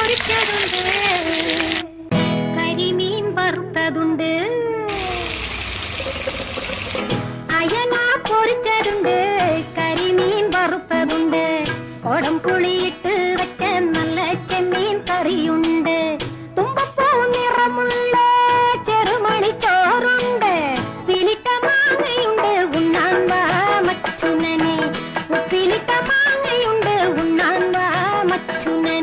പൊരിച്ചതുണ്ട്, കരിമീൻ വറുത്തതുണ്ട്, അയല പൊരിച്ചതുണ്ട്, കരിമീൻ വറുത്തതുണ്ട്, കൊടംപുളിയിട്ട് വെച്ച നല്ല ചെമ്മീൻ കറിയുണ്ട്, തുമ്പപ്പൂ നിറമുള്ള ചെറുമണി ചോറുണ്ട്, ഉപ്പിലിട്ട മാങ്ങയുണ്ട് ഉണ്ണാൻ വാ മച്ചുനനെ, ഉപ്പിലിട്ട മാങ്ങയുണ്ട് ഉണ്ണാൻ വാ മച്ചുനനെ.